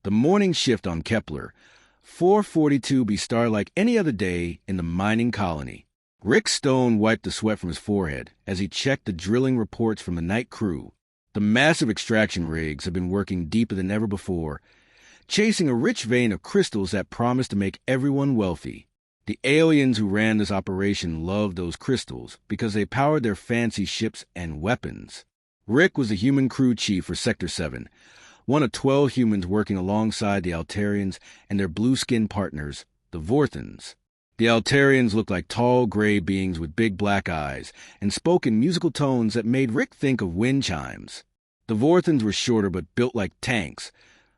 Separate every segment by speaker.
Speaker 1: The morning shift on Kepler, 4:42 star like any other day in the mining colony. Rick Stone wiped the sweat from his forehead as he checked the drilling reports from the night crew. The massive extraction rigs had been working deeper than ever before, chasing a rich vein of crystals that promised to make everyone wealthy. The aliens who ran this operation loved those crystals because they powered their fancy ships and weapons. Rick was the human crew chief for Sector 7, one of 12 humans working alongside the Altarians and their blue-skinned partners, the Vorthans. The Altarians looked like tall gray beings with big black eyes and spoke in musical tones that made Rick think of wind chimes. The Vorthans were shorter but built like tanks,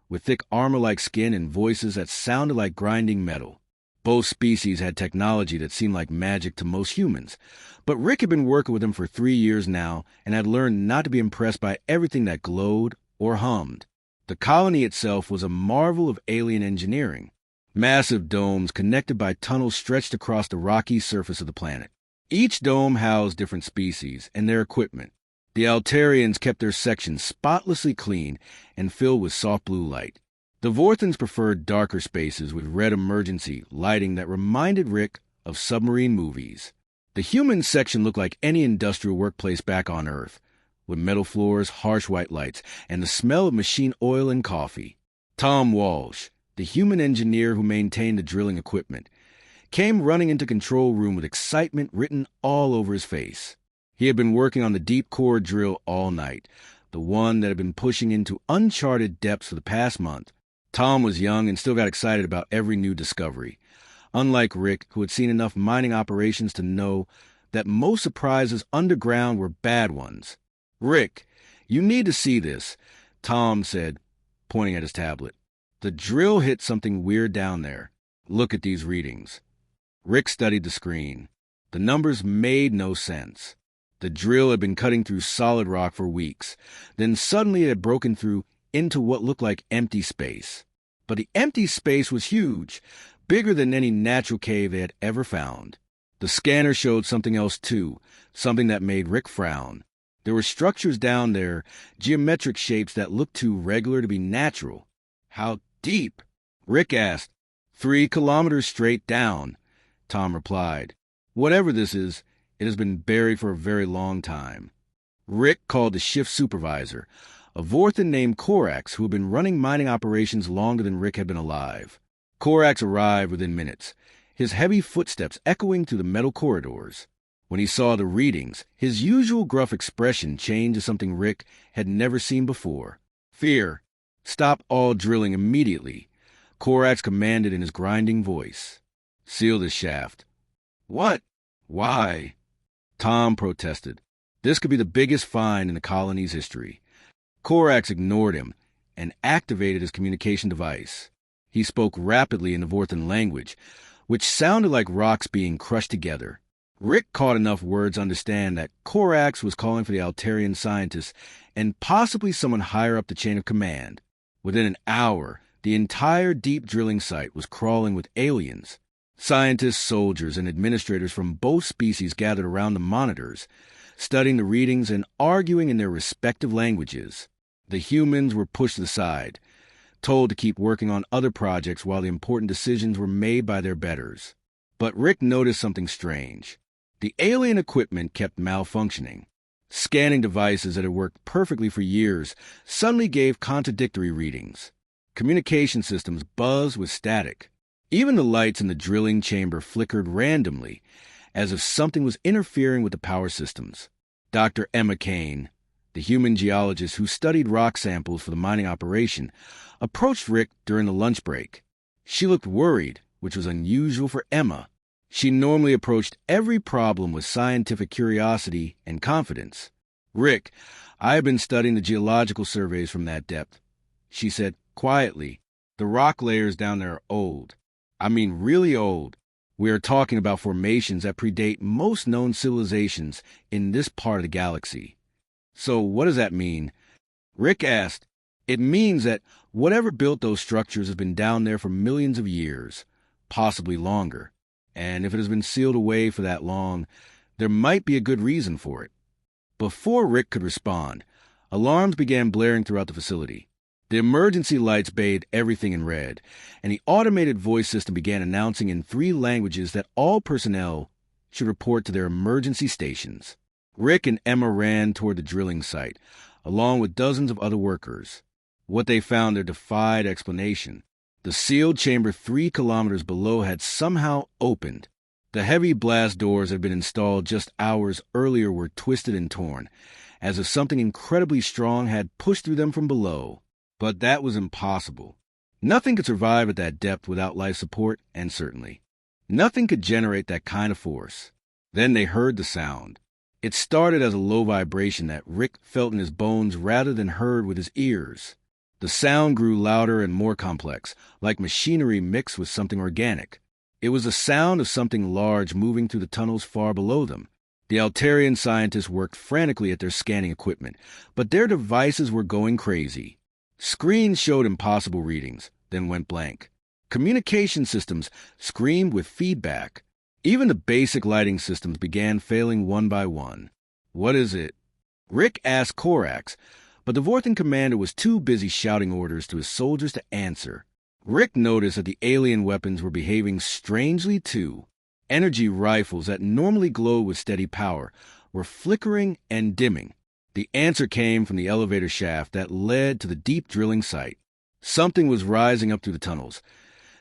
Speaker 1: with thick armor-like skin and voices that sounded like grinding metal. Both species had technology that seemed like magic to most humans, but Rick had been working with them for 3 years now and had learned not to be impressed by everything that glowed or hummed. The colony itself was a marvel of alien engineering. Massive domes connected by tunnels stretched across the rocky surface of the planet. Each dome housed different species and their equipment. The Altarians kept their sections spotlessly clean and filled with soft blue light. The Vorthans preferred darker spaces with red emergency lighting that reminded Rick of submarine movies. The human section looked like any industrial workplace back on Earth, with metal floors, harsh white lights, and the smell of machine oil and coffee. Tom Walsh, the human engineer who maintained the drilling equipment, came running into control room with excitement written all over his face. He had been working on the deep core drill all night, the one that had been pushing into uncharted depths for the past month. Tom was young and still got excited about every new discovery. Unlike Rick, who had seen enough mining operations to know that most surprises underground were bad ones. "Rick, you need to see this," Tom said, pointing at his tablet. "The drill hit something weird down there. Look at these readings." Rick studied the screen. The numbers made no sense. The drill had been cutting through solid rock for weeks. Then suddenly it had broken through into what looked like empty space. But the empty space was huge, bigger than any natural cave they had ever found. The scanner showed something else too, something that made Rick frown. There were structures down there, geometric shapes that looked too regular to be natural. "How deep?" Rick asked. 3 kilometers straight down," Tom replied. "Whatever this is, it has been buried for a very long time." Rick called the shift supervisor, a Vorthan named Korax who had been running mining operations longer than Rick had been alive. Korax arrived within minutes, his heavy footsteps echoing through the metal corridors. When he saw the readings, his usual gruff expression changed to something Rick had never seen before. "Fear. Stop all drilling immediately," Korax commanded in his grinding voice. "Seal this shaft." "What? Why?" Tom protested. This could be the biggest find in the colony's history. Korax ignored him and activated his communication device. He spoke rapidly in the Vorthan language, which sounded like rocks being crushed together. Rick caught enough words to understand that Korax was calling for the Altarian scientists and possibly someone higher up the chain of command. Within an hour, the entire deep drilling site was crawling with aliens. Scientists, soldiers, and administrators from both species gathered around the monitors, studying the readings and arguing in their respective languages. The humans were pushed aside, told to keep working on other projects while the important decisions were made by their betters. But Rick noticed something strange. The alien equipment kept malfunctioning. Scanning devices that had worked perfectly for years suddenly gave contradictory readings. Communication systems buzzed with static. Even the lights in the drilling chamber flickered randomly, as if something was interfering with the power systems. Dr. Emma Kane, the human geologist who studied rock samples for the mining operation, approached Rick during the lunch break. She looked worried, which was unusual for Emma. She normally approached every problem with scientific curiosity and confidence. "Rick, I have been studying the geological surveys from that depth," she said quietly. "The rock layers down there are old. I mean really old. We are talking about formations that predate most known civilizations in this part of the galaxy." "So what does that mean?" Rick asked. "It means that whatever built those structures has been down there for millions of years, possibly longer. And if it has been sealed away for that long, there might be a good reason for it." Before Rick could respond, alarms began blaring throughout the facility. The emergency lights bathed everything in red, and the automated voice system began announcing in 3 languages that all personnel should report to their emergency stations. Rick and Emma ran toward the drilling site, along with dozens of other workers. What they found there defied explanation. The sealed chamber 3 kilometers below had somehow opened. The heavy blast doors that had been installed just hours earlier were twisted and torn, as if something incredibly strong had pushed through them from below. But that was impossible. Nothing could survive at that depth without life support, and certainly nothing could generate that kind of force. Then they heard the sound. It started as a low vibration that Rick felt in his bones rather than heard with his ears. The sound grew louder and more complex, like machinery mixed with something organic. It was the sound of something large moving through the tunnels far below them. The Altarian scientists worked frantically at their scanning equipment, but their devices were going crazy. Screens showed impossible readings, then went blank. Communication systems screamed with feedback. Even the basic lighting systems began failing one by one. "What is it?" Rick asked Korax, but the Vorthan commander was too busy shouting orders to his soldiers to answer. Rick noticed that the alien weapons were behaving strangely too. Energy rifles that normally glowed with steady power were flickering and dimming. The answer came from the elevator shaft that led to the deep drilling site. Something was rising up through the tunnels,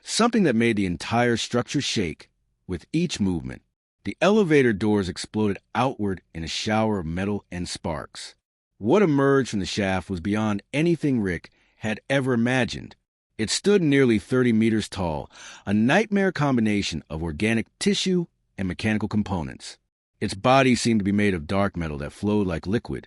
Speaker 1: something that made the entire structure shake with each movement. The elevator doors exploded outward in a shower of metal and sparks. What emerged from the shaft was beyond anything Rick had ever imagined. It stood nearly 30 meters tall, a nightmare combination of organic tissue and mechanical components. Its body seemed to be made of dark metal that flowed like liquid,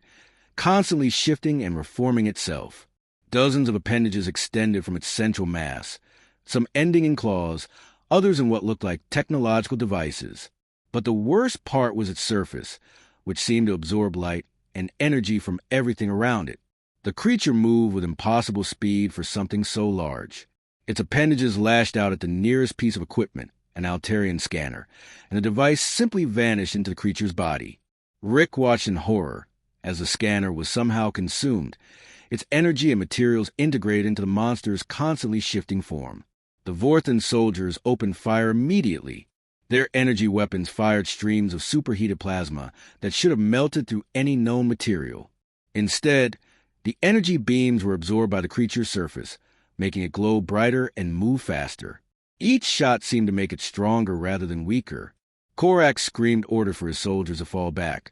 Speaker 1: constantly shifting and reforming itself. Dozens of appendages extended from its central mass, some ending in claws, others in what looked like technological devices. But the worst part was its surface, which seemed to absorb light and energy from everything around it. The creature moved with impossible speed for something so large. Its appendages lashed out at the nearest piece of equipment, an Altarian scanner, and the device simply vanished into the creature's body. Rick watched in horror as the scanner was somehow consumed, its energy and materials integrated into the monster's constantly shifting form. The Vorthan soldiers opened fire immediately. Their energy weapons fired streams of superheated plasma that should have melted through any known material. Instead, the energy beams were absorbed by the creature's surface, making it glow brighter and move faster. Each shot seemed to make it stronger rather than weaker. Korax screamed order for his soldiers to fall back,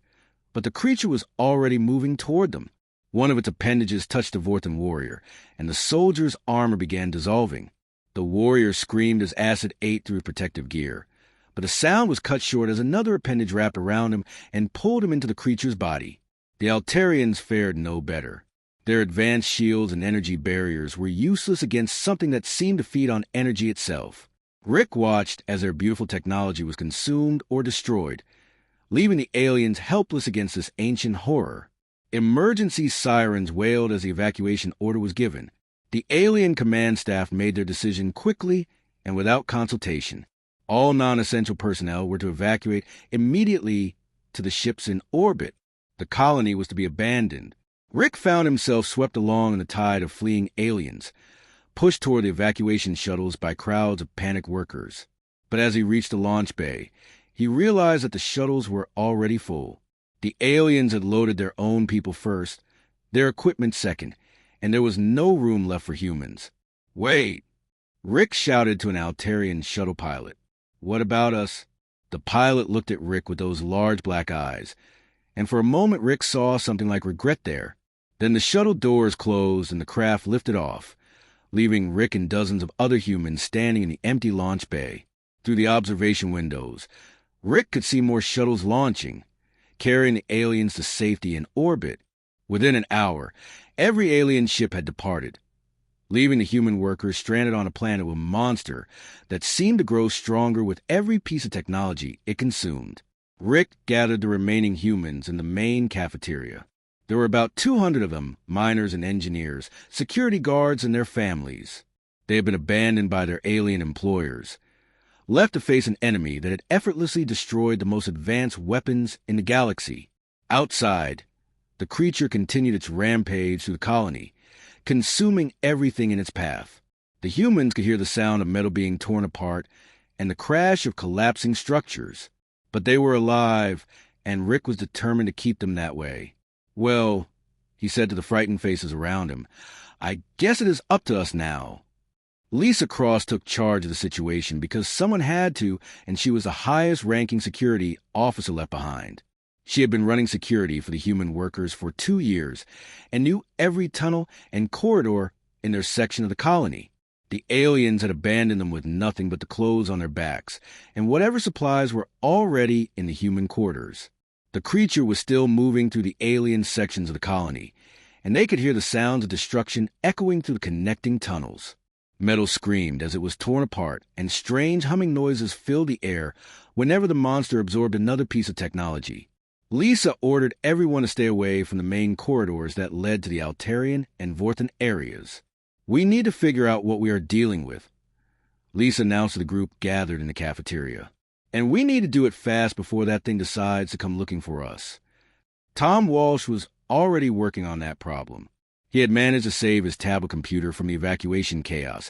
Speaker 1: but the creature was already moving toward them. One of its appendages touched the Vorthan warrior, and the soldier's armor began dissolving. The warrior screamed as acid ate through his protective gear, but the sound was cut short as another appendage wrapped around him and pulled him into the creature's body. The Altarians fared no better. Their advanced shields and energy barriers were useless against something that seemed to feed on energy itself. Rick watched as their beautiful technology was consumed or destroyed, leaving the aliens helpless against this ancient horror. Emergency sirens wailed as the evacuation order was given. The alien command staff made their decision quickly and without consultation. All non-essential personnel were to evacuate immediately to the ships in orbit. The colony was to be abandoned. Rick found himself swept along in the tide of fleeing aliens, pushed toward the evacuation shuttles by crowds of panicked workers. But as he reached the launch bay, he realized that the shuttles were already full. The aliens had loaded their own people first, their equipment second, and there was no room left for humans. "Wait!" Rick shouted to an Altarian shuttle pilot. "What about us?" The pilot looked at Rick with those large black eyes, and for a moment Rick saw something like regret there. Then the shuttle doors closed and the craft lifted off, leaving Rick and dozens of other humans standing in the empty launch bay. Through the observation windows, Rick could see more shuttles launching, carrying the aliens to safety in orbit. Within an hour, every alien ship had departed, leaving the human workers stranded on a planet with a monster that seemed to grow stronger with every piece of technology it consumed. Rick gathered the remaining humans in the main cafeteria. There were about 200 of them, miners and engineers, security guards and their families. They had been abandoned by their alien employers, left to face an enemy that had effortlessly destroyed the most advanced weapons in the galaxy. Outside, the creature continued its rampage through the colony, consuming everything in its path. The humans could hear the sound of metal being torn apart and the crash of collapsing structures. But they were alive, and Rick was determined to keep them that way. "Well," he said to the frightened faces around him, "I guess it is up to us now." Lisa Cross took charge of the situation because someone had to, and she was the highest-ranking security officer left behind. She had been running security for the human workers for 2 years and knew every tunnel and corridor in their section of the colony. The aliens had abandoned them with nothing but the clothes on their backs and whatever supplies were already in the human quarters. The creature was still moving through the alien sections of the colony, and they could hear the sounds of destruction echoing through the connecting tunnels. Metal screamed as it was torn apart, and strange humming noises filled the air whenever the monster absorbed another piece of technology. Lisa ordered everyone to stay away from the main corridors that led to the Altarian and Vorthan areas. "We need to figure out what we are dealing with," Lisa announced to the group gathered in the cafeteria. "And we need to do it fast before that thing decides to come looking for us." Tom Walsh was already working on that problem. He had managed to save his tablet computer from the evacuation chaos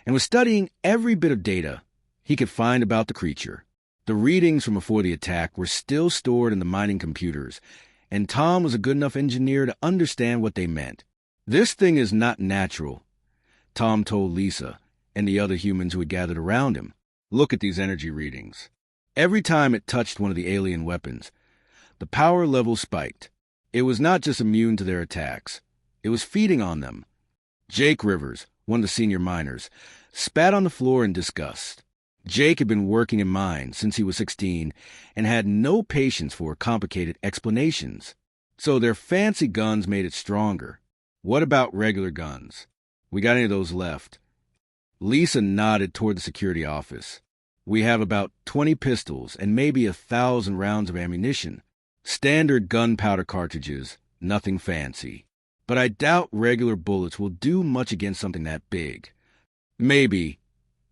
Speaker 1: and was studying every bit of data he could find about the creature. The readings from before the attack were still stored in the mining computers, and Tom was a good enough engineer to understand what they meant. "This thing is not natural," Tom told Lisa and the other humans who had gathered around him. "Look at these energy readings. Every time it touched one of the alien weapons, the power level spiked. It was not just immune to their attacks. It was feeding on them." Jake Rivers, one of the senior miners, spat on the floor in disgust. Jake had been working in mines since he was 16 and had no patience for complicated explanations. So their fancy guns made it stronger. "What about regular guns? We got any of those left?" Lisa nodded toward the security office. "We have about 20 pistols and maybe 1,000 rounds of ammunition. Standard gunpowder cartridges, nothing fancy. But I doubt regular bullets will do much against something that big." "Maybe,"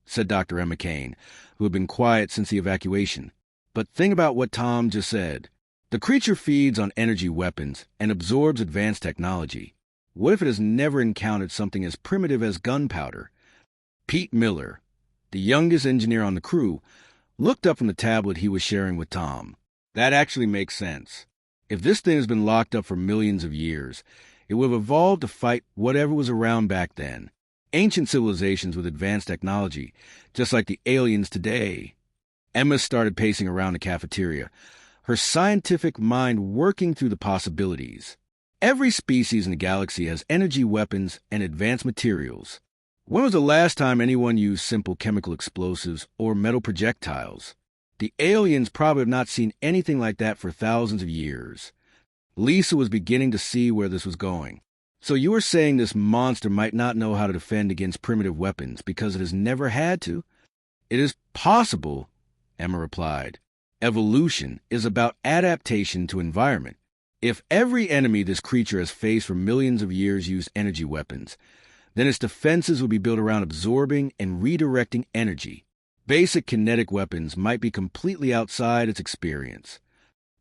Speaker 1: said Dr. Emma Kane, who had been quiet since the evacuation. "But think about what Tom just said. The creature feeds on energy weapons and absorbs advanced technology. What if it has never encountered something as primitive as gunpowder?" Pete Miller, the youngest engineer on the crew, looked up from the tablet he was sharing with Tom. "That actually makes sense. If this thing has been locked up for millions of years, it would have evolved to fight whatever was around back then. Ancient civilizations with advanced technology, just like the aliens today." Emma started pacing around the cafeteria, her scientific mind working through the possibilities. Every species in the galaxy has energy weapons and advanced materials. When was the last time anyone used simple chemical explosives or metal projectiles? The aliens probably have not seen anything like that for thousands of years. Lisa was beginning to see where this was going. "So you are saying this monster might not know how to defend against primitive weapons because it has never had to?" "It is possible," Emma replied. "Evolution is about adaptation to environment. If every enemy this creature has faced for millions of years used energy weapons, then its defenses would be built around absorbing and redirecting energy. Basic kinetic weapons might be completely outside its experience."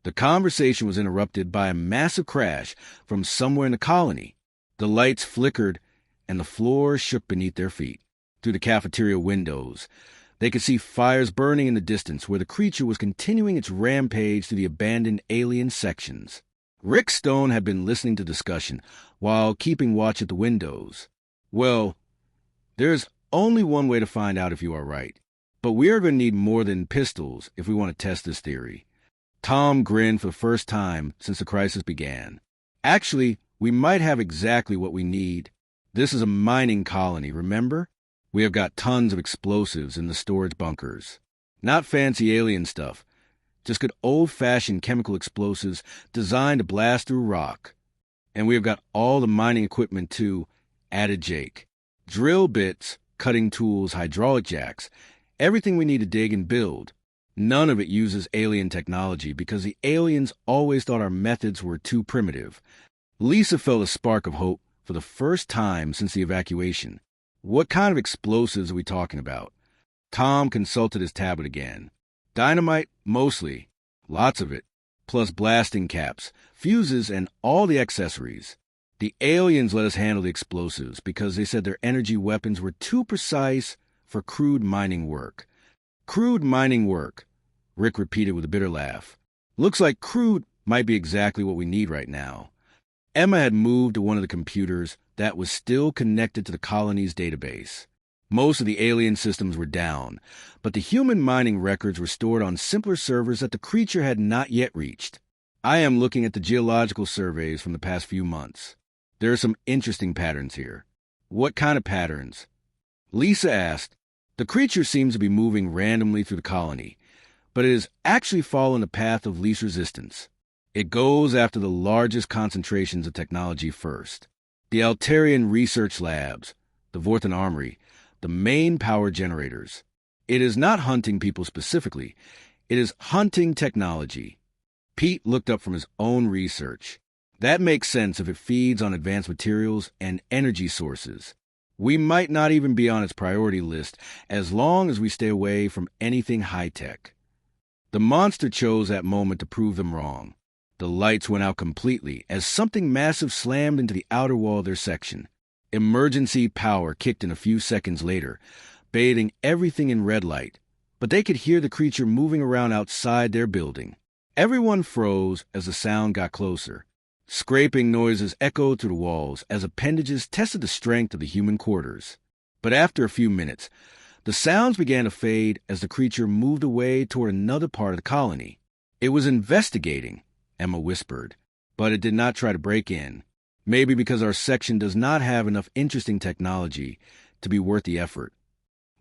Speaker 1: The conversation was interrupted by a massive crash from somewhere in the colony. The lights flickered, and the floor shook beneath their feet. Through the cafeteria windows, they could see fires burning in the distance where the creature was continuing its rampage through the abandoned alien sections. Rick Stone had been listening to discussion while keeping watch at the windows. "Well, there's only one way to find out if you are right. But we are going to need more than pistols if we want to test this theory." Tom grinned for the first time since the crisis began. "Actually, we might have exactly what we need. This is a mining colony, remember? We have got tons of explosives in the storage bunkers. Not fancy alien stuff, just good old-fashioned chemical explosives designed to blast through rock. And we have got all the mining equipment too," added Jake. "Drill bits, cutting tools, hydraulic jacks, everything we need to dig and build. None of it uses alien technology because the aliens always thought our methods were too primitive." Lisa felt a spark of hope for the first time since the evacuation. "What kind of explosives are we talking about?" Tom consulted his tablet again. "Dynamite, mostly. Lots of it. Plus blasting caps, fuses, and all the accessories. The aliens let us handle the explosives because they said their energy weapons were too precise for crude mining work. Crude mining work, Rick repeated with a bitter laugh. Looks like crude might be exactly what we need right now. Emma had moved to one of the computers that was still connected to the colony's database. Most of the alien systems were down, but the human mining records were stored on simpler servers that the creature had not yet reached. I am looking at the geological surveys from the past few months. There are some interesting patterns here. What kind of patterns? Lisa asked. The creature seems to be moving randomly through the colony, but it has actually followed a path of least resistance. It goes after the largest concentrations of technology first. The Altarian research labs, the Vorthan Armory, the main power generators. It is not hunting people specifically. It is hunting technology. Pete looked up from his own research. That makes sense if it feeds on advanced materials and energy sources. We might not even be on its priority list as long as we stay away from anything high-tech. The monster chose that moment to prove them wrong. The lights went out completely as something massive slammed into the outer wall of their section. Emergency power kicked in a few seconds later, bathing everything in red light, but they could hear the creature moving around outside their building. Everyone froze as the sound got closer. Scraping noises echoed through the walls as appendages tested the strength of the human quarters. But after a few minutes, the sounds began to fade as the creature moved away toward another part of the colony. It was investigating, Emma whispered, but it did not try to break in. Maybe because our section does not have enough interesting technology to be worth the effort.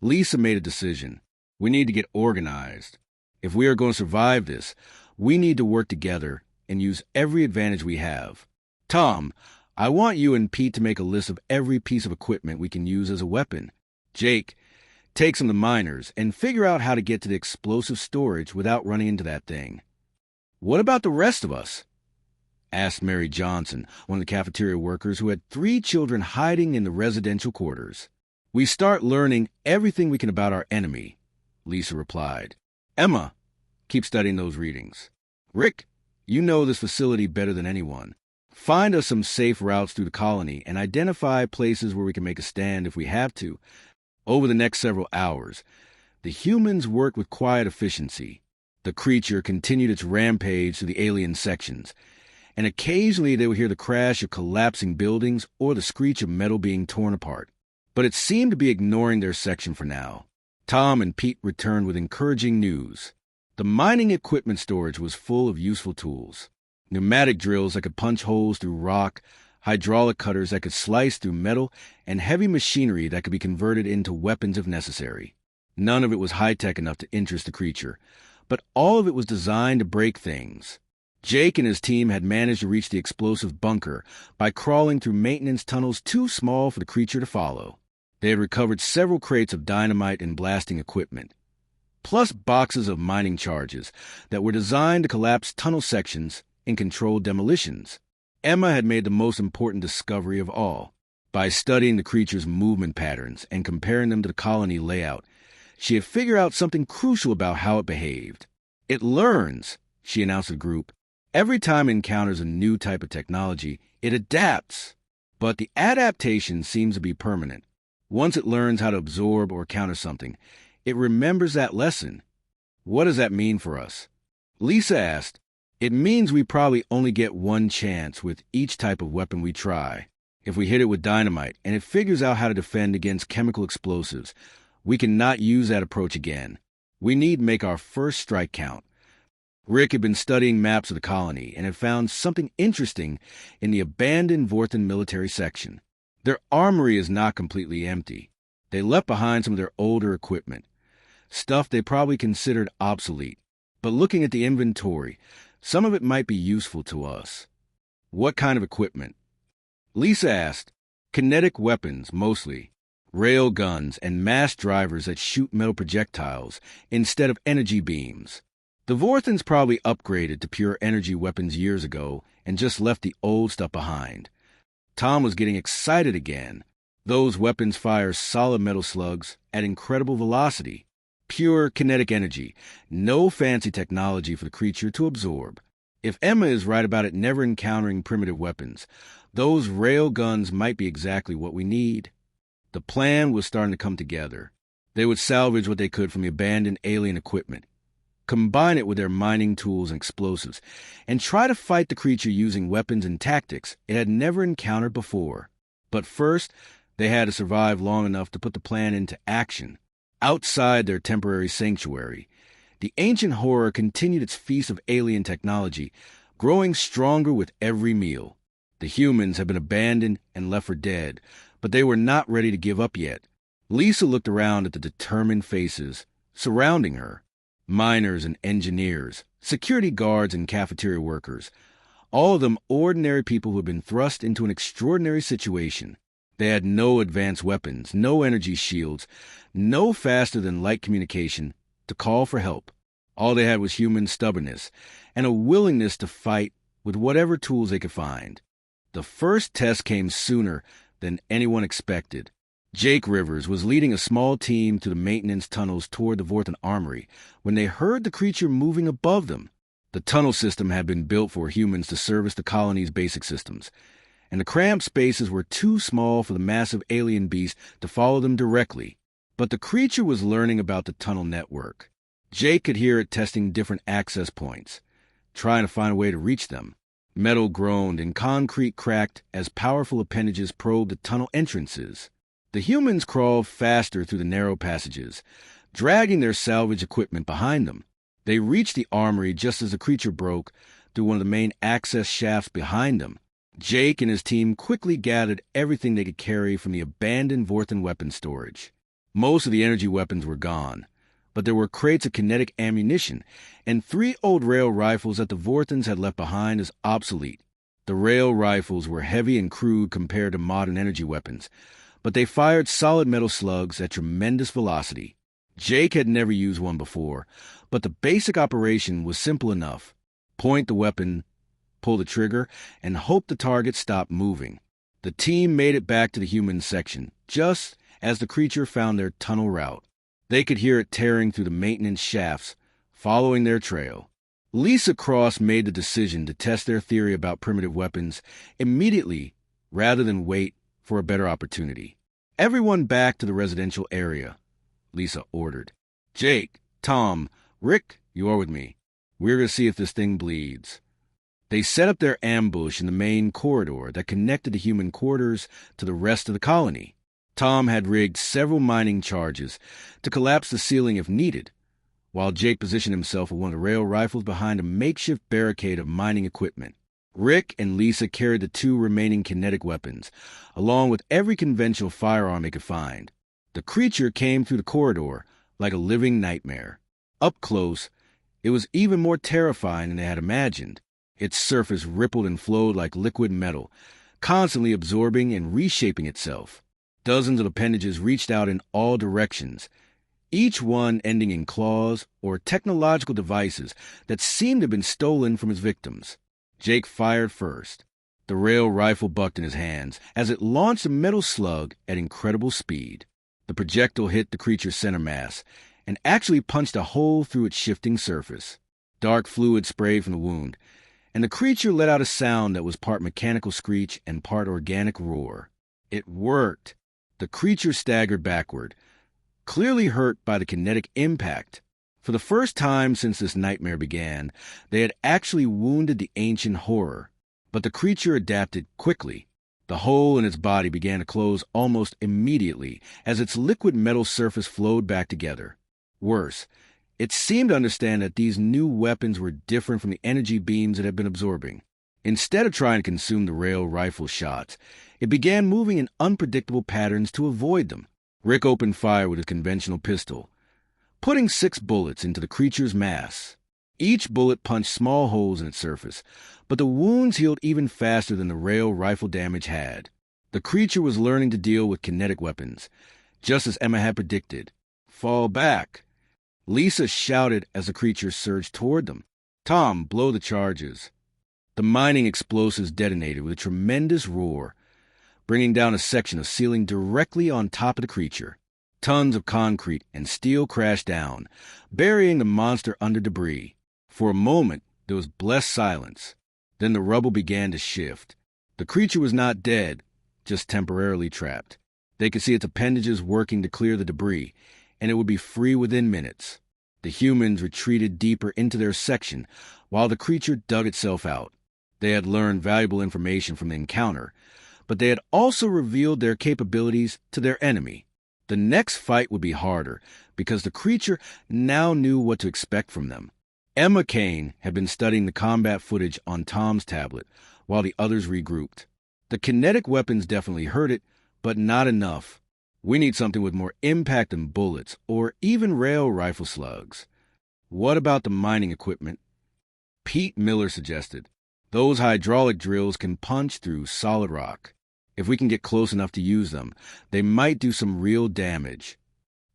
Speaker 1: Lisa made a decision. We need to get organized. If we are going to survive this, we need to work together and use every advantage we have. Tom, I want you and Pete to make a list of every piece of equipment we can use as a weapon. Jake, take some of the miners and figure out how to get to the explosive storage without running into that thing. What about the rest of us? Asked Mary Johnson, one of the cafeteria workers who had 3 children hiding in the residential quarters. We start learning everything we can about our enemy, Lisa replied. Emma, keep studying those readings. Rick, you know this facility better than anyone. Find us some safe routes through the colony and identify places where we can make a stand if we have to. Over the next several hours, the humans worked with quiet efficiency. The creature continued its rampage through the alien sections, and occasionally they would hear the crash of collapsing buildings or the screech of metal being torn apart. But it seemed to be ignoring their section for now. Tom and Pete returned with encouraging news. The mining equipment storage was full of useful tools. Pneumatic drills that could punch holes through rock, hydraulic cutters that could slice through metal, and heavy machinery that could be converted into weapons if necessary. None of it was high-tech enough to interest the creature, but all of it was designed to break things. Jake and his team had managed to reach the explosive bunker by crawling through maintenance tunnels too small for the creature to follow. They had recovered several crates of dynamite and blasting equipment, plus boxes of mining charges that were designed to collapse tunnel sections and control demolitions. Emma had made the most important discovery of all. By studying the creature's movement patterns and comparing them to the colony layout, she had figured out something crucial about how it behaved. It learns, she announced to the group. Every time it encounters a new type of technology, it adapts. But the adaptation seems to be permanent. Once it learns how to absorb or counter something, it remembers that lesson. What does that mean for us? Lisa asked. It means we probably only get one chance with each type of weapon we try. If we hit it with dynamite and it figures out how to defend against chemical explosives, we cannot use that approach again. We need to make our first strike count. Rick had been studying maps of the colony and had found something interesting in the abandoned Vorthan military section. Their armory is not completely empty. They left behind some of their older equipment, stuff they probably considered obsolete. But looking at the inventory, some of it might be useful to us. What kind of equipment? Lisa asked. Kinetic weapons, mostly. Rail guns and mass drivers that shoot metal projectiles instead of energy beams. The Vorthans probably upgraded to pure energy weapons years ago and just left the old stuff behind. Tom was getting excited again. Those weapons fire solid metal slugs at incredible velocity. Pure kinetic energy, no fancy technology for the creature to absorb. If Emma is right about it never encountering primitive weapons, those rail guns might be exactly what we need. The plan was starting to come together. They would salvage what they could from the abandoned alien equipment, combine it with their mining tools and explosives, and try to fight the creature using weapons and tactics it had never encountered before. But first, they had to survive long enough to put the plan into action. Outside their temporary sanctuary, the ancient horror continued its feast of alien technology, growing stronger with every meal. The humans had been abandoned and left for dead, but they were not ready to give up yet. Lisa looked around at the determined faces surrounding her. Miners and engineers, security guards and cafeteria workers, all of them ordinary people who had been thrust into an extraordinary situation. They had no advanced weapons, no energy shields, no faster-than-light communication to call for help. All they had was human stubbornness and a willingness to fight with whatever tools they could find. The first test came sooner than anyone expected. Jake Rivers was leading a small team to the maintenance tunnels toward the Vorthan Armory when they heard the creature moving above them. The tunnel system had been built for humans to service the colony's basic systems, and the cramped spaces were too small for the massive alien beast to follow them directly. But the creature was learning about the tunnel network. Jake could hear it testing different access points, trying to find a way to reach them. Metal groaned and concrete cracked as powerful appendages probed the tunnel entrances. The humans crawled faster through the narrow passages, dragging their salvage equipment behind them. They reached the armory just as the creature broke through one of the main access shafts behind them. Jake and his team quickly gathered everything they could carry from the abandoned Vorthan weapon storage. Most of the energy weapons were gone, but there were crates of kinetic ammunition and 3 old rail rifles that the Vorthans had left behind as obsolete. The rail rifles were heavy and crude compared to modern energy weapons, but they fired solid metal slugs at tremendous velocity. Jake had never used one before, but the basic operation was simple enough. Point the weapon, pull the trigger, and hope the target stopped moving. The team made it back to the human section, just as the creature found their tunnel route. They could hear it tearing through the maintenance shafts, following their trail. Lisa Cross made the decision to test their theory about primitive weapons immediately rather than wait for a better opportunity. "Everyone back to the residential area," Lisa ordered. "Jake, Tom, Rick, you are with me. We're going to see if this thing bleeds." They set up their ambush in the main corridor that connected the human quarters to the rest of the colony. Tom had rigged several mining charges to collapse the ceiling if needed, while Jake positioned himself with one of the rail rifles behind a makeshift barricade of mining equipment. Rick and Lisa carried the 2 remaining kinetic weapons, along with every conventional firearm they could find. The creature came through the corridor like a living nightmare. Up close, it was even more terrifying than they had imagined. Its surface rippled and flowed like liquid metal, constantly absorbing and reshaping itself. Dozens of appendages reached out in all directions, each one ending in claws or technological devices that seemed to have been stolen from its victims. Jake fired first. The rail rifle bucked in his hands as it launched a metal slug at incredible speed. The projectile hit the creature's center mass and actually punched a hole through its shifting surface. Dark fluid sprayed from the wound, and the creature let out a sound that was part mechanical screech and part organic roar. It worked. The creature staggered backward, clearly hurt by the kinetic impact. For the first time since this nightmare began, they had actually wounded the ancient horror. But the creature adapted quickly. The hole in its body began to close almost immediately as its liquid metal surface flowed back together. Worse, it seemed to understand that these new weapons were different from the energy beams it had been absorbing. Instead of trying to consume the rail rifle shots, it began moving in unpredictable patterns to avoid them. Rick opened fire with his conventional pistol, putting 6 bullets into the creature's mass. Each bullet punched small holes in its surface, but the wounds healed even faster than the rail rifle damage had. The creature was learning to deal with kinetic weapons, just as Emma had predicted. "Fall back!" Lisa shouted as the creature surged toward them. "Tom, blow the charges." The mining explosives detonated with a tremendous roar, bringing down a section of ceiling directly on top of the creature. Tons of concrete and steel crashed down, burying the monster under debris. For a moment, There was blessed silence. Then the rubble began to shift. The creature was not dead, just temporarily trapped. They could see its appendages working to clear the debris, and it would be free within minutes. The humans retreated deeper into their section, while the creature dug itself out. They had learned valuable information from the encounter, but they had also revealed their capabilities to their enemy. The next fight would be harder, because the creature now knew what to expect from them. Emma Kane had been studying the combat footage on Tom's tablet, while the others regrouped. The kinetic weapons definitely hurt it, but not enough. We need something with more impact than bullets, or even rail rifle slugs. What about the mining equipment? Pete Miller suggested. Those hydraulic drills can punch through solid rock. If we can get close enough to use them, they might do some real damage.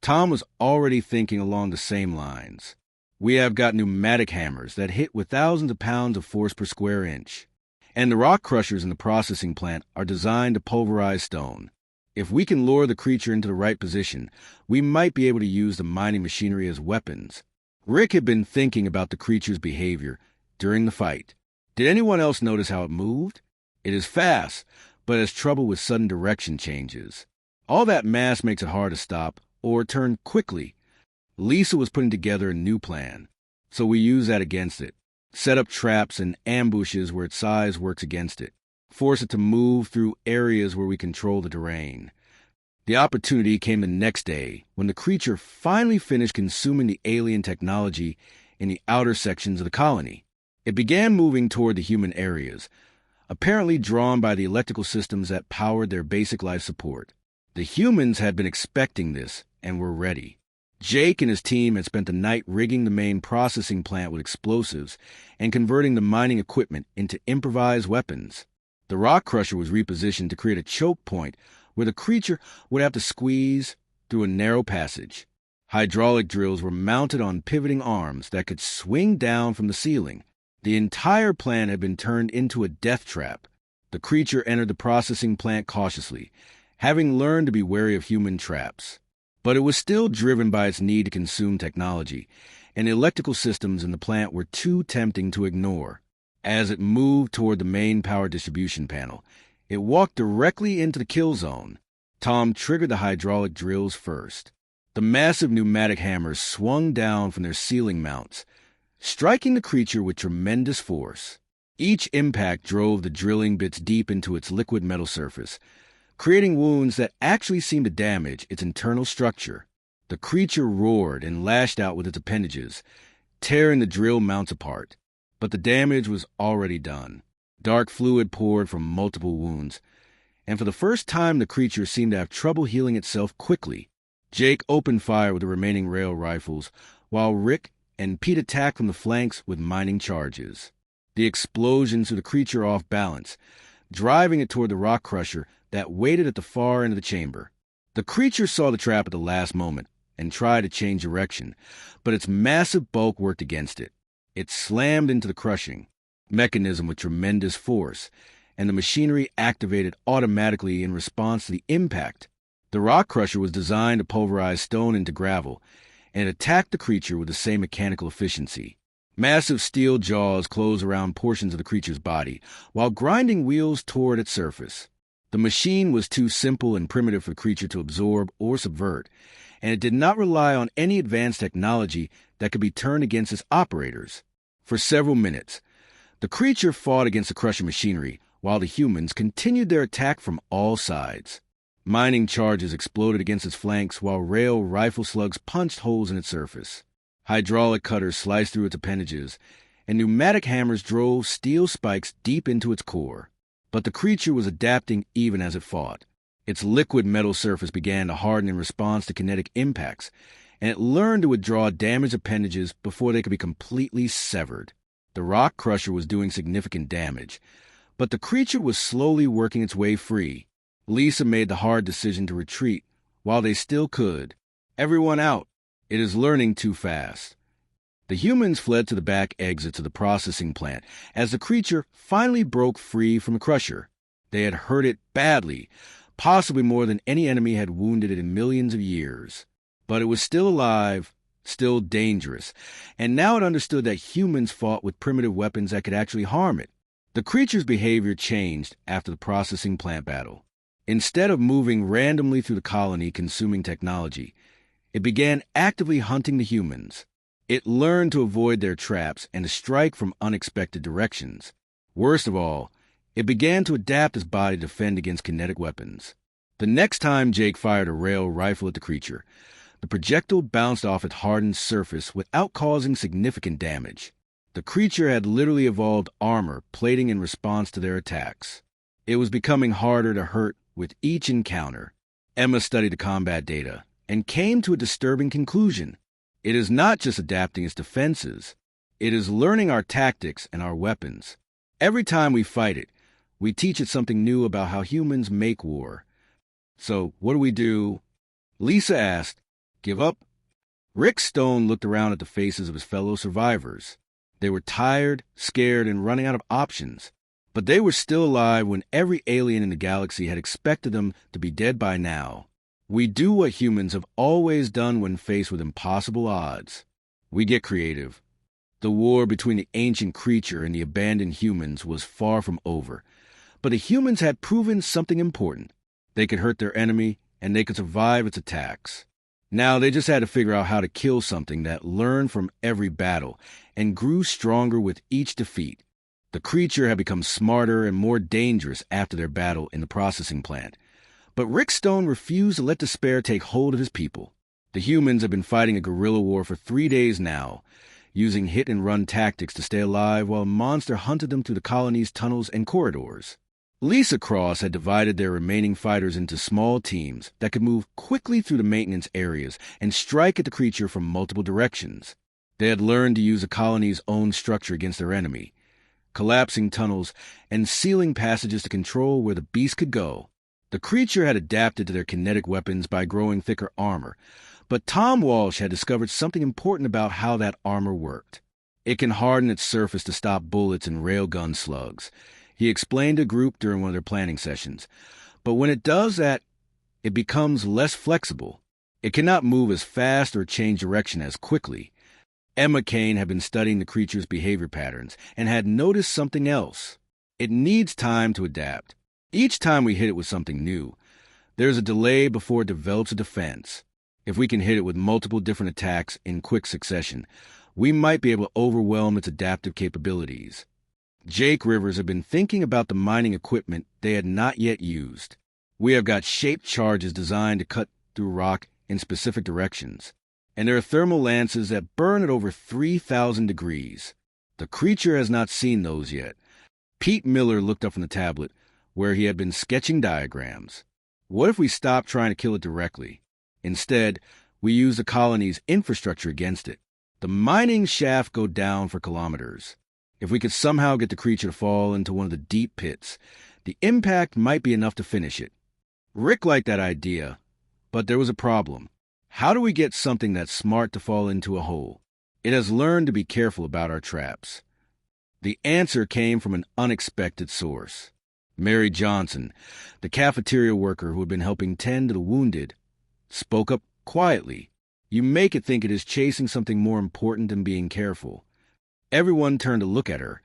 Speaker 1: Tom was already thinking along the same lines. We have got pneumatic hammers that hit with thousands of pounds of force per square inch. And the rock crushers in the processing plant are designed to pulverize stone. If we can lure the creature into the right position, we might be able to use the mining machinery as weapons. Rick had been thinking about the creature's behavior during the fight. Did anyone else notice how it moved? It is fast, but has trouble with sudden direction changes. All that mass makes it hard to stop or turn quickly. Lisa was putting together a new plan, so we use that against it. Set up traps and ambushes where its size works against it. Force it to move through areas where we control the terrain. The opportunity came the next day, when the creature finally finished consuming the alien technology in the outer sections of the colony. It began moving toward the human areas, apparently drawn by the electrical systems that powered their basic life support. The humans had been expecting this and were ready. Jake and his team had spent the night rigging the main processing plant with explosives and converting the mining equipment into improvised weapons. The rock crusher was repositioned to create a choke point where the creature would have to squeeze through a narrow passage. Hydraulic drills were mounted on pivoting arms that could swing down from the ceiling. The entire plan had been turned into a death trap. The creature entered the processing plant cautiously, having learned to be wary of human traps. But it was still driven by its need to consume technology, and the electrical systems in the plant were too tempting to ignore. As it moved toward the main power distribution panel, it walked directly into the kill zone. Tom triggered the hydraulic drills first. The massive pneumatic hammers swung down from their ceiling mounts, striking the creature with tremendous force. Each impact drove the drilling bits deep into its liquid metal surface, creating wounds that actually seemed to damage its internal structure. The creature roared and lashed out with its appendages, tearing the drill mounts apart. But the damage was already done. Dark fluid poured from multiple wounds, and for the first time the creature seemed to have trouble healing itself quickly. Jake opened fire with the remaining rail rifles, while Rick and Pete attacked from the flanks with mining charges. The explosions threw the creature off balance, driving it toward the rock crusher that waited at the far end of the chamber. The creature saw the trap at the last moment and tried to change direction, but its massive bulk worked against it. It slammed into the crushing mechanism with tremendous force, and the machinery activated automatically in response to the impact. The rock crusher was designed to pulverize stone into gravel, and it attacked the creature with the same mechanical efficiency. Massive steel jaws closed around portions of the creature's body, while grinding wheels toward its surface. The machine was too simple and primitive for the creature to absorb or subvert, and it did not rely on any advanced technology that could be turned against its operators. For several minutes, the creature fought against the crusher machinery, while the humans continued their attack from all sides. Mining charges exploded against its flanks, while rail rifle slugs punched holes in its surface. Hydraulic cutters sliced through its appendages, and pneumatic hammers drove steel spikes deep into its core. But the creature was adapting even as it fought. Its liquid metal surface began to harden in response to kinetic impacts, and it learned to withdraw damaged appendages before they could be completely severed. The rock crusher was doing significant damage, but the creature was slowly working its way free. Lisa made the hard decision to retreat while they still could. Everyone out. It is learning too fast. The humans fled to the back exits of the processing plant as the creature finally broke free from the crusher. They had hurt it badly, possibly more than any enemy had wounded it in millions of years. But it was still alive, still dangerous, and now it understood that humans fought with primitive weapons that could actually harm it. The creature's behavior changed after the processing plant battle. Instead of moving randomly through the colony consuming technology, it began actively hunting the humans. It learned to avoid their traps and to strike from unexpected directions. Worst of all, it began to adapt its body to defend against kinetic weapons. The next time Jake fired a rail rifle at the creature, the projectile bounced off its hardened surface without causing significant damage. The creature had literally evolved armor plating in response to their attacks. It was becoming harder to hurt with each encounter. Emma studied the combat data and came to a disturbing conclusion. It is not just adapting its defenses. It is learning our tactics and our weapons. Every time we fight it, we teach it something new about how humans make war. So, what do we do? Lisa asked. Give up? Rick Stone looked around at the faces of his fellow survivors. They were tired, scared, and running out of options. But they were still alive when every alien in the galaxy had expected them to be dead by now. We do what humans have always done when faced with impossible odds. We get creative. The war between the ancient creature and the abandoned humans was far from over. But the humans had proven something important. They could hurt their enemy, and they could survive its attacks. Now they just had to figure out how to kill something that learned from every battle and grew stronger with each defeat. The creature had become smarter and more dangerous after their battle in the processing plant. But Rick Stone refused to let despair take hold of his people. The humans have been fighting a guerrilla war for 3 days now, using hit-and-run tactics to stay alive while a monster hunted them through the colony's tunnels and corridors. Lisa Cross had divided their remaining fighters into small teams that could move quickly through the maintenance areas and strike at the creature from multiple directions. They had learned to use the colony's own structure against their enemy, collapsing tunnels and sealing passages to control where the beast could go. The creature had adapted to their kinetic weapons by growing thicker armor, but Tom Walsh had discovered something important about how that armor worked. It can harden its surface to stop bullets and railgun slugs. He explained to a group during one of their planning sessions. But when it does that, it becomes less flexible. It cannot move as fast or change direction as quickly. Emma Kane had been studying the creature's behavior patterns and had noticed something else. It needs time to adapt. Each time we hit it with something new, there's a delay before it develops a defense. If we can hit it with multiple different attacks in quick succession, we might be able to overwhelm its adaptive capabilities. Jake Rivers had been thinking about the mining equipment they had not yet used. We have got shaped charges designed to cut through rock in specific directions, and there are thermal lances that burn at over 3,000 degrees. The creature has not seen those yet. Pete Miller looked up from the tablet, where he had been sketching diagrams. What if we stopped trying to kill it directly? Instead, we use the colony's infrastructure against it. The mining shaft go down for kilometers. If we could somehow get the creature to fall into one of the deep pits, the impact might be enough to finish it. Rick liked that idea, but there was a problem. How do we get something that's smart to fall into a hole? It has learned to be careful about our traps. The answer came from an unexpected source. Mary Johnson, the cafeteria worker who had been helping tend to the wounded, spoke up quietly. You make it think it is chasing something more important than being careful. Everyone turned to look at her,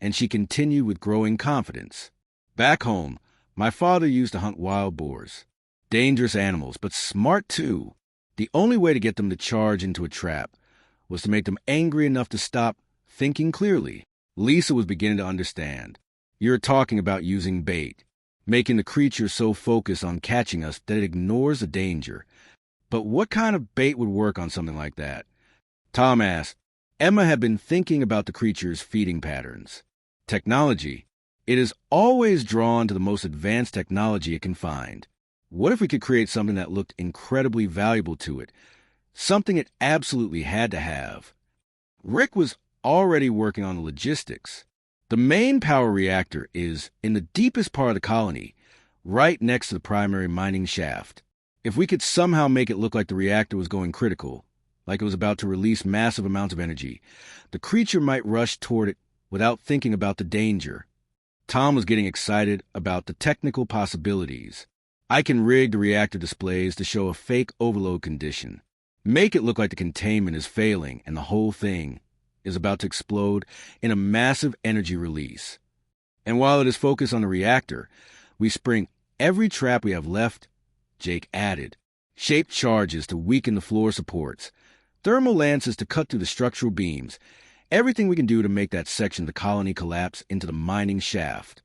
Speaker 1: and she continued with growing confidence. Back home, my father used to hunt wild boars. Dangerous animals, but smart too. The only way to get them to charge into a trap was to make them angry enough to stop thinking clearly. Lisa was beginning to understand. You're talking about using bait, making the creature so focused on catching us that it ignores the danger. But what kind of bait would work on something like that? Tom asked. Emma had been thinking about the creature's feeding patterns. Technology. It is always drawn to the most advanced technology it can find. What if we could create something that looked incredibly valuable to it? Something it absolutely had to have. Rick was already working on the logistics. The main power reactor is in the deepest part of the colony, right next to the primary mining shaft. If we could somehow make it look like the reactor was going critical, like it was about to release massive amounts of energy, the creature might rush toward it without thinking about the danger. Tom was getting excited about the technical possibilities. I can rig the reactor displays to show a fake overload condition. Make it look like the containment is failing and the whole thing is about to explode in a massive energy release. And while it is focused on the reactor, we spring every trap we have left, Jake added. Shaped charges to weaken the floor supports, thermal lances to cut through the structural beams, everything we can do to make that section of the colony collapse into the mining shaft.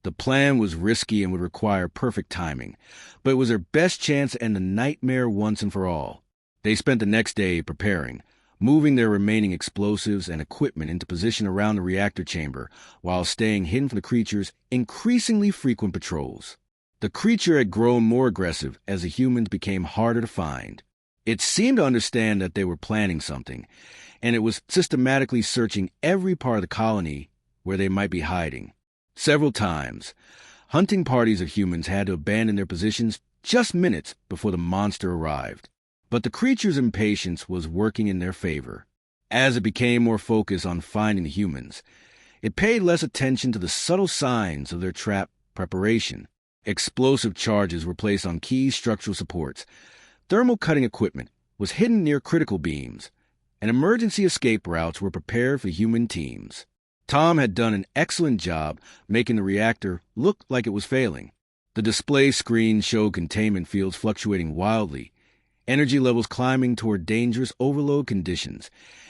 Speaker 1: The plan was risky and would require perfect timing, but it was their best chance to end the nightmare once and for all. They spent the next day preparing, moving their remaining explosives and equipment into position around the reactor chamber while staying hidden from the creature's increasingly frequent patrols. The creature had grown more aggressive as the humans became harder to find. It seemed to understand that they were planning something, and it was systematically searching every part of the colony where they might be hiding. Several times, hunting parties of humans had to abandon their positions just minutes before the monster arrived. But the creature's impatience was working in their favor. As it became more focused on finding the humans, it paid less attention to the subtle signs of their trap preparation. Explosive charges were placed on key structural supports. Thermal cutting equipment was hidden near critical beams, and emergency escape routes were prepared for human teams. Tom had done an excellent job making the reactor look like it was failing. The display screen showed containment fields fluctuating wildly, energy levels climbing toward dangerous overload conditions,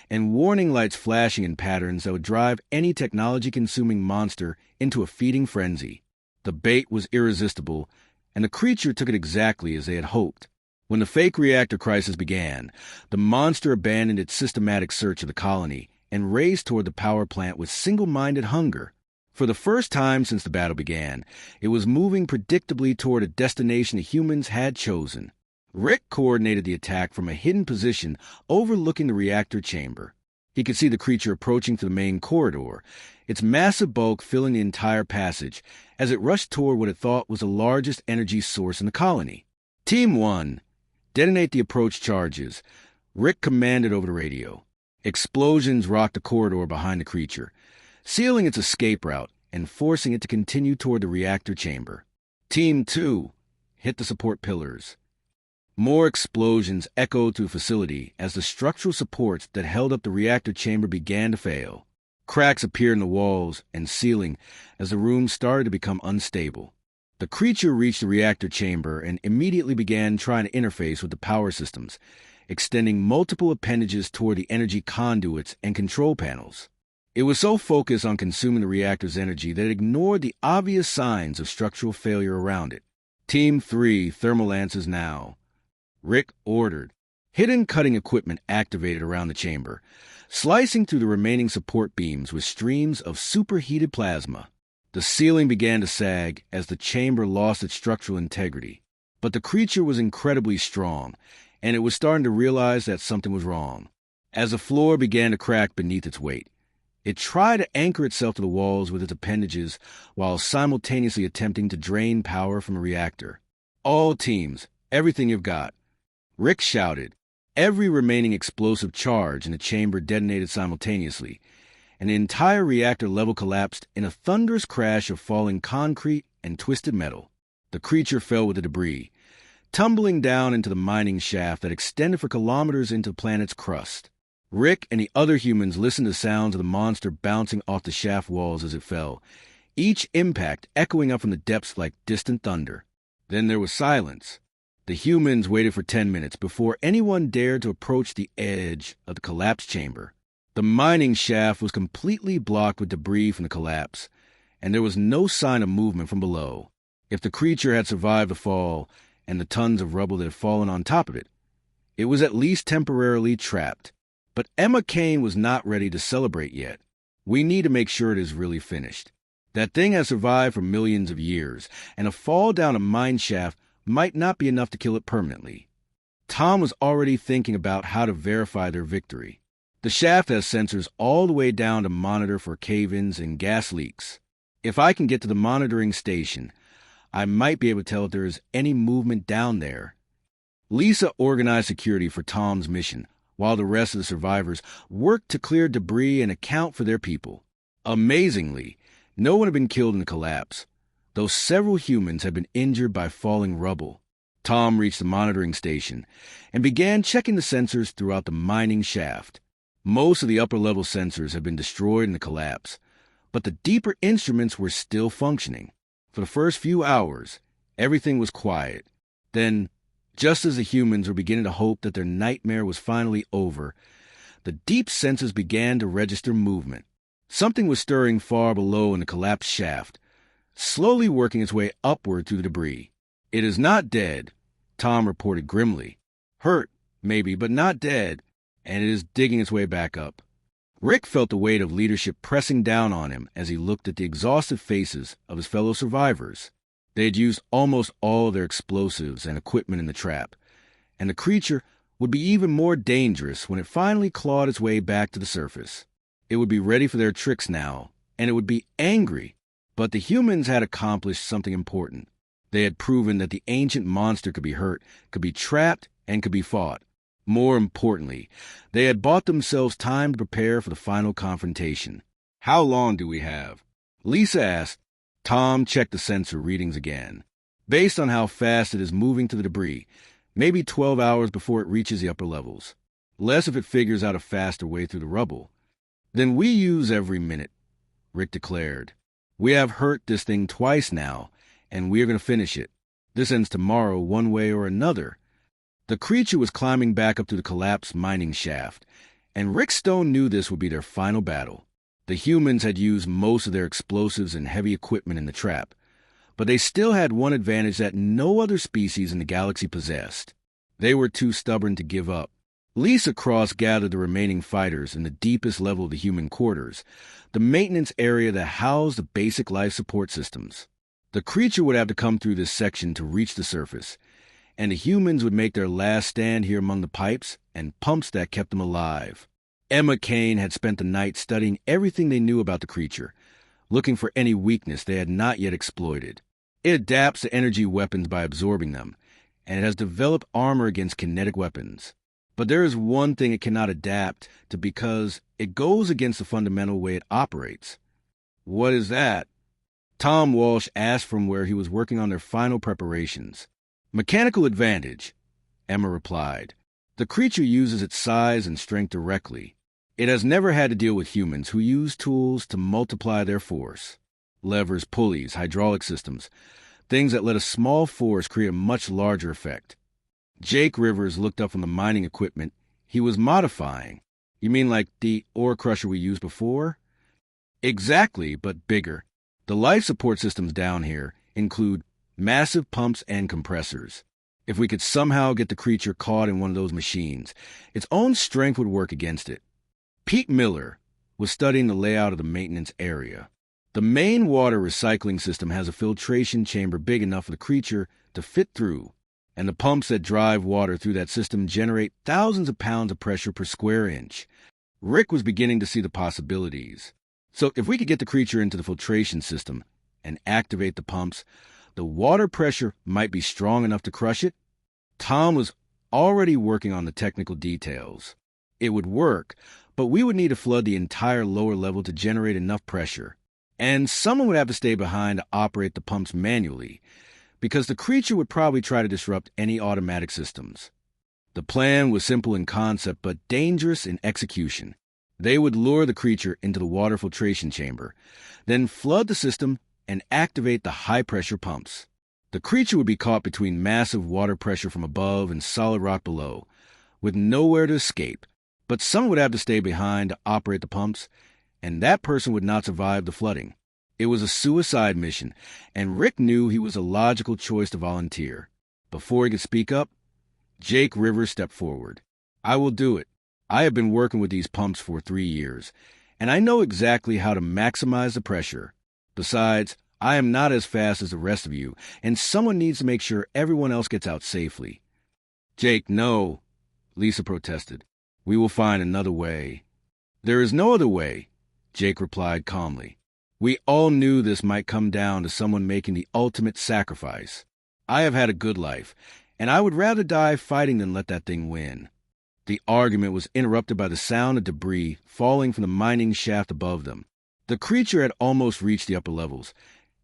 Speaker 1: and warning lights flashing in patterns that would drive any technology-consuming monster into a feeding frenzy. The bait was irresistible, and the creature took it exactly as they had hoped. When the fake reactor crisis began, the monster abandoned its systematic search of the colony and raced toward the power plant with single-minded hunger. For the first time since the battle began, it was moving predictably toward a destination the humans had chosen. Rick coordinated the attack from a hidden position overlooking the reactor chamber. He could see the creature approaching through the main corridor, its massive bulk filling the entire passage as it rushed toward what it thought was the largest energy source in the colony. Team 1, detonate the approach charges, Rick commanded over the radio. Explosions rocked the corridor behind the creature, sealing its escape route and forcing it to continue toward the reactor chamber. Team 2, hit the support pillars. More explosions echoed through the facility as the structural supports that held up the reactor chamber began to fail. Cracks appeared in the walls and ceiling as the room started to become unstable. The creature reached the reactor chamber and immediately began trying to interface with the power systems, extending multiple appendages toward the energy conduits and control panels. It was so focused on consuming the reactor's energy that it ignored the obvious signs of structural failure around it. Team 3, thermal lances now, Rick ordered. Hidden cutting equipment activated around the chamber, slicing through the remaining support beams with streams of superheated plasma. The ceiling began to sag as the chamber lost its structural integrity. But the creature was incredibly strong, and it was starting to realize that something was wrong. As the floor began to crack beneath its weight, it tried to anchor itself to the walls with its appendages while simultaneously attempting to drain power from the reactor. All teams, everything you've got, Rick shouted. Every remaining explosive charge in the chamber detonated simultaneously, and the entire reactor level collapsed in a thunderous crash of falling concrete and twisted metal. The creature fell with the debris, tumbling down into the mining shaft that extended for kilometers into the planet's crust. Rick and the other humans listened to sounds of the monster bouncing off the shaft walls as it fell, each impact echoing up from the depths like distant thunder. Then there was silence. The humans waited for 10 minutes before anyone dared to approach the edge of the collapsed chamber. The mining shaft was completely blocked with debris from the collapse, and there was no sign of movement from below. If the creature had survived the fall and the tons of rubble that had fallen on top of it, it was at least temporarily trapped. But Emma Kane was not ready to celebrate yet. We need to make sure it is really finished. That thing has survived for millions of years, and a fall down a mine shaft might not be enough to kill it permanently. Tom was already thinking about how to verify their victory. The shaft has sensors all the way down to monitor for cave-ins and gas leaks. If I can get to the monitoring station, I might be able to tell if there is any movement down there. Lisa organized security for Tom's mission, while the rest of the survivors worked to clear debris and account for their people. Amazingly, no one had been killed in the collapse, though several humans had been injured by falling rubble. Tom reached the monitoring station and began checking the sensors throughout the mining shaft. Most of the upper-level sensors had been destroyed in the collapse, but the deeper instruments were still functioning. For the first few hours, everything was quiet. Then, just as the humans were beginning to hope that their nightmare was finally over, the deep sensors began to register movement. Something was stirring far below in the collapsed shaft, slowly working its way upward through the debris. "It is not dead," Tom reported grimly. "Hurt, maybe, but not dead, and it is digging its way back up." Rick felt the weight of leadership pressing down on him as he looked at the exhausted faces of his fellow survivors. They had used almost all their explosives and equipment in the trap, and the creature would be even more dangerous when it finally clawed its way back to the surface. It would be ready for their tricks now, and it would be angry. But the humans had accomplished something important. They had proven that the ancient monster could be hurt, could be trapped, and could be fought. More importantly, they had bought themselves time to prepare for the final confrontation. "How long do we have?" Lisa asked. Tom checked the sensor readings again. "Based on how fast it is moving to the debris, maybe 12 hours before it reaches the upper levels. Less if it figures out a faster way through the rubble." "Then we use every minute," Rick declared. "We have hurt this thing twice now, and we are going to finish it. This ends tomorrow one way or another." The creature was climbing back up through the collapsed mining shaft, and Rick Stone knew this would be their final battle. The humans had used most of their explosives and heavy equipment in the trap, but they still had one advantage that no other species in the galaxy possessed. They were too stubborn to give up. Lisa Cross gathered the remaining fighters in the deepest level of the human quarters, the maintenance area that housed the basic life support systems. The creature would have to come through this section to reach the surface, and the humans would make their last stand here among the pipes and pumps that kept them alive. Emma Kane had spent the night studying everything they knew about the creature, looking for any weakness they had not yet exploited. It adapts to energy weapons by absorbing them, and it has developed armor against kinetic weapons. But there is one thing it cannot adapt to because it goes against the fundamental way it operates. "What is that?" Tom Walsh asked from where he was working on their final preparations. "Mechanical advantage," Emma replied. "The creature uses its size and strength directly. It has never had to deal with humans who use tools to multiply their force. Levers, pulleys, hydraulic systems, things that let a small force create a much larger effect." Jake Rivers looked up from the mining equipment he was modifying. "You mean like the ore crusher we used before?" "Exactly, but bigger. The life support systems down here include massive pumps and compressors. If we could somehow get the creature caught in one of those machines, its own strength would work against it." Pete Miller was studying the layout of the maintenance area. The main water recycling system has a filtration chamber big enough for the creature to fit through, and the pumps that drive water through that system generate thousands of pounds of pressure per square inch. Rick was beginning to see the possibilities. So if we could get the creature into the filtration system and activate the pumps, the water pressure might be strong enough to crush it. Tom was already working on the technical details. It would work, but we would need to flood the entire lower level to generate enough pressure. And someone would have to stay behind to operate the pumps manually, because the creature would probably try to disrupt any automatic systems. The plan was simple in concept, but dangerous in execution. They would lure the creature into the water filtration chamber, then flood the system and activate the high-pressure pumps. The creature would be caught between massive water pressure from above and solid rock below, with nowhere to escape. But someone would have to stay behind to operate the pumps, and that person would not survive the flooding. It was a suicide mission, and Rick knew he was a logical choice to volunteer. Before he could speak up, Jake Rivers stepped forward. "I will do it. I have been working with these pumps for 3 years, and I know exactly how to maximize the pressure. Besides, I am not as fast as the rest of you, and someone needs to make sure everyone else gets out safely." "Jake, no," Lisa protested. "We will find another way." "There is no other way," Jake replied calmly. "We all knew this might come down to someone making the ultimate sacrifice. I have had a good life, and I would rather die fighting than let that thing win." The argument was interrupted by the sound of debris falling from the mining shaft above them. The creature had almost reached the upper levels,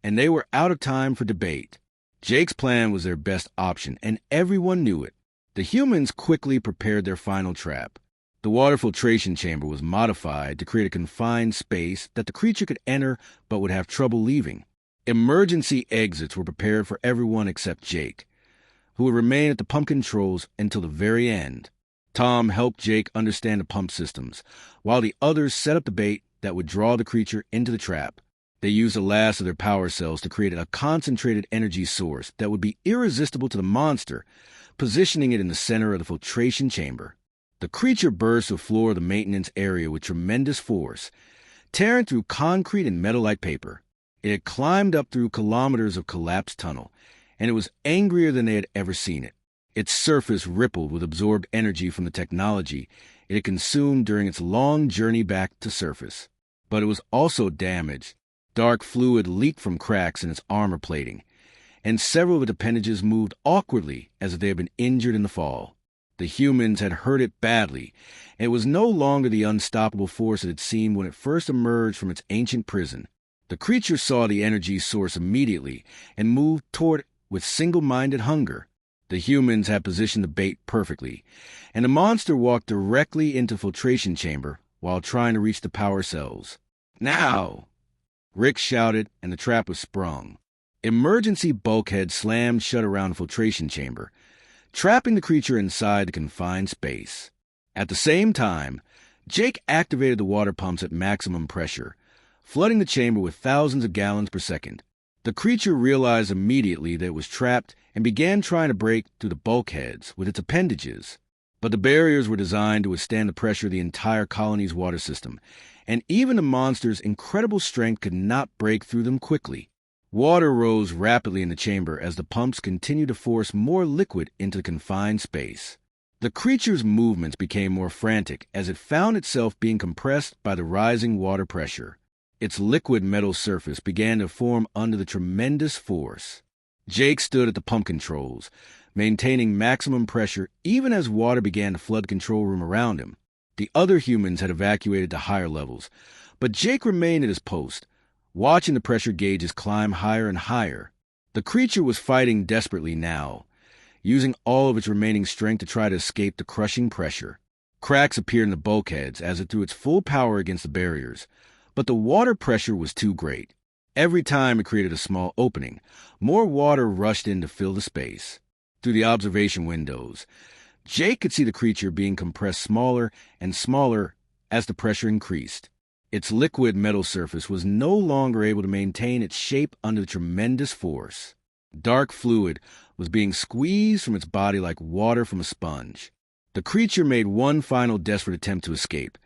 Speaker 1: and they were out of time for debate. Jake's plan was their best option, and everyone knew it. The humans quickly prepared their final trap. The water filtration chamber was modified to create a confined space that the creature could enter but would have trouble leaving. Emergency exits were prepared for everyone except Jake, who would remain at the pump controls until the very end. Tom helped Jake understand the pump systems, while the others set up the bait that would draw the creature into the trap. They used the last of their power cells to create a concentrated energy source that would be irresistible to the monster, positioning it in the center of the filtration chamber. The creature burst the floor of the maintenance area with tremendous force, tearing through concrete and metal like paper. It had climbed up through kilometers of collapsed tunnel, and it was angrier than they had ever seen it. Its surface rippled with absorbed energy from the technology it had consumed during its long journey back to surface. But it was also damaged. Dark fluid leaked from cracks in its armor plating, and several of its appendages moved awkwardly as if they had been injured in the fall. The humans had hurt it badly, and it was no longer the unstoppable force it had seemed when it first emerged from its ancient prison. The creature saw the energy source immediately and moved toward it with single-minded hunger. The humans had positioned the bait perfectly, and the monster walked directly into the filtration chamber while trying to reach the power cells. "Now!" Rick shouted, and the trap was sprung. Emergency bulkheads slammed shut around the filtration chamber, trapping the creature inside the confined space. At the same time, Jake activated the water pumps at maximum pressure, flooding the chamber with thousands of gallons per second. The creature realized immediately that it was trapped and began trying to break through the bulkheads with its appendages. But the barriers were designed to withstand the pressure of the entire colony's water system, and even the monster's incredible strength could not break through them quickly. Water rose rapidly in the chamber as the pumps continued to force more liquid into the confined space. The creature's movements became more frantic as it found itself being compressed by the rising water pressure. Its liquid metal surface began to form under the tremendous force. Jake stood at the pump controls, maintaining maximum pressure even as water began to flood the control room around him. The other humans had evacuated to higher levels, but Jake remained at his post, watching the pressure gauges climb higher and higher. The creature was fighting desperately now, using all of its remaining strength to try to escape the crushing pressure. Cracks appeared in the bulkheads as it threw its full power against the barriers, but the water pressure was too great. Every time it created a small opening, more water rushed in to fill the space. Through the observation windows, Jake could see the creature being compressed smaller and smaller as the pressure increased. Its liquid metal surface was no longer able to maintain its shape under the tremendous force. Dark fluid was being squeezed from its body like water from a sponge. The creature made one final desperate attempt to escape,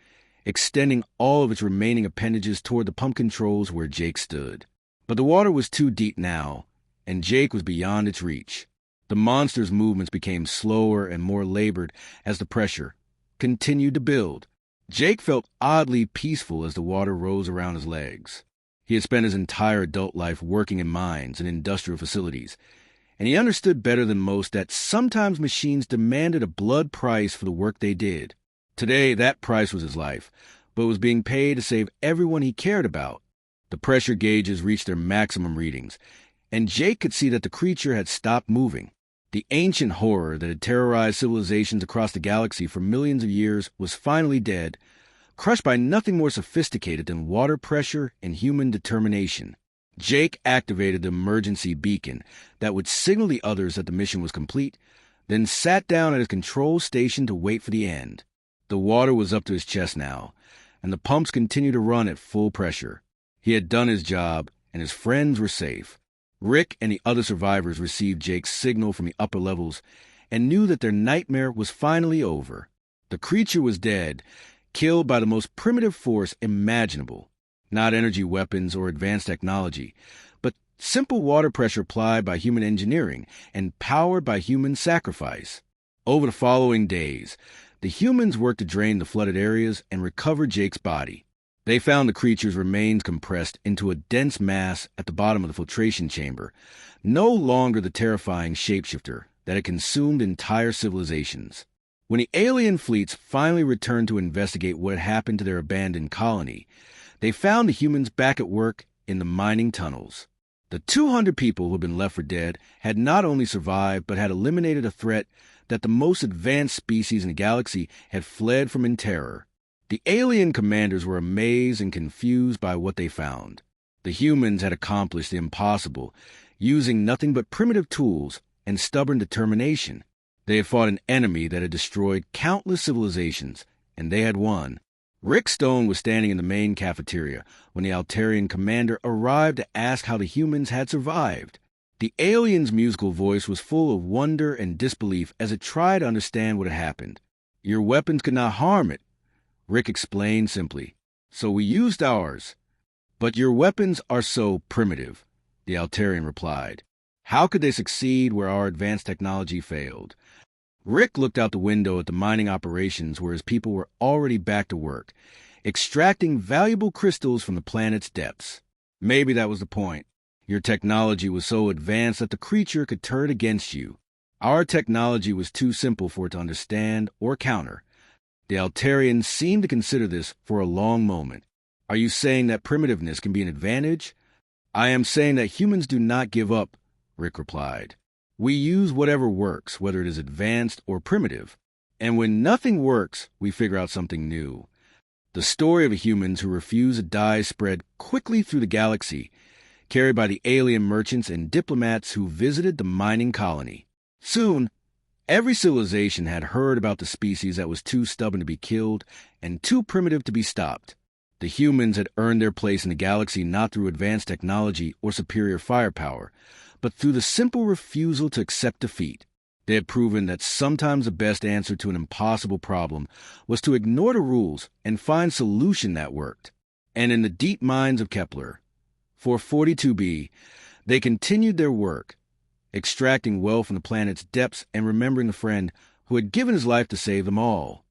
Speaker 1: extending all of its remaining appendages toward the pump controls where Jake stood. But the water was too deep now, and Jake was beyond its reach. The monster's movements became slower and more labored as the pressure continued to build. Jake felt oddly peaceful as the water rose around his legs. He had spent his entire adult life working in mines and industrial facilities, and he understood better than most that sometimes machines demanded a blood price for the work they did. Today, that price was his life, but was being paid to save everyone he cared about. The pressure gauges reached their maximum readings, and Jake could see that the creature had stopped moving. The ancient horror that had terrorized civilizations across the galaxy for millions of years was finally dead, crushed by nothing more sophisticated than water pressure and human determination. Jake activated the emergency beacon that would signal the others that the mission was complete, then sat down at his control station to wait for the end. The water was up to his chest now, and the pumps continued to run at full pressure. He had done his job, and his friends were safe. Rick and the other survivors received Jake's signal from the upper levels and knew that their nightmare was finally over. The creature was dead, killed by the most primitive force imaginable. Not energy weapons or advanced technology, but simple water pressure applied by human engineering and powered by human sacrifice. Over the following days, the humans worked to drain the flooded areas and recover Jake's body. They found the creature's remains compressed into a dense mass at the bottom of the filtration chamber, no longer the terrifying shapeshifter that had consumed entire civilizations. When the alien fleets finally returned to investigate what had happened to their abandoned colony, they found the humans back at work in the mining tunnels. The 200 people who had been left for dead had not only survived, but had eliminated a threat that the most advanced species in the galaxy had fled from in terror. The alien commanders were amazed and confused by what they found. The humans had accomplished the impossible, using nothing but primitive tools and stubborn determination. They had fought an enemy that had destroyed countless civilizations, and they had won. Rick Stone was standing in the main cafeteria when the Altarian commander arrived to ask how the humans had survived. The alien's musical voice was full of wonder and disbelief as it tried to understand what had happened. "Your weapons could not harm it," Rick explained simply. "So we used ours." "But your weapons are so primitive," the Altarian replied. "How could they succeed where our advanced technology failed?" Rick looked out the window at the mining operations where his people were already back to work, extracting valuable crystals from the planet's depths. "Maybe that was the point. Your technology was so advanced that the creature could turn against you. Our technology was too simple for it to understand or counter." The Altarians seemed to consider this for a long moment. "Are you saying that primitiveness can be an advantage?" "I am saying that humans do not give up," Rick replied. "We use whatever works, whether it is advanced or primitive. And when nothing works, we figure out something new." The story of humans who refused to die spread quickly through the galaxy, carried by the alien merchants and diplomats who visited the mining colony. Soon, every civilization had heard about the species that was too stubborn to be killed and too primitive to be stopped. The humans had earned their place in the galaxy not through advanced technology or superior firepower, but through the simple refusal to accept defeat. They had proven that sometimes the best answer to an impossible problem was to ignore the rules and find a solution that worked. And in the deep minds of Kepler, 442b, they continued their work, extracting wealth from the planet's depths and remembering the friend who had given his life to save them all.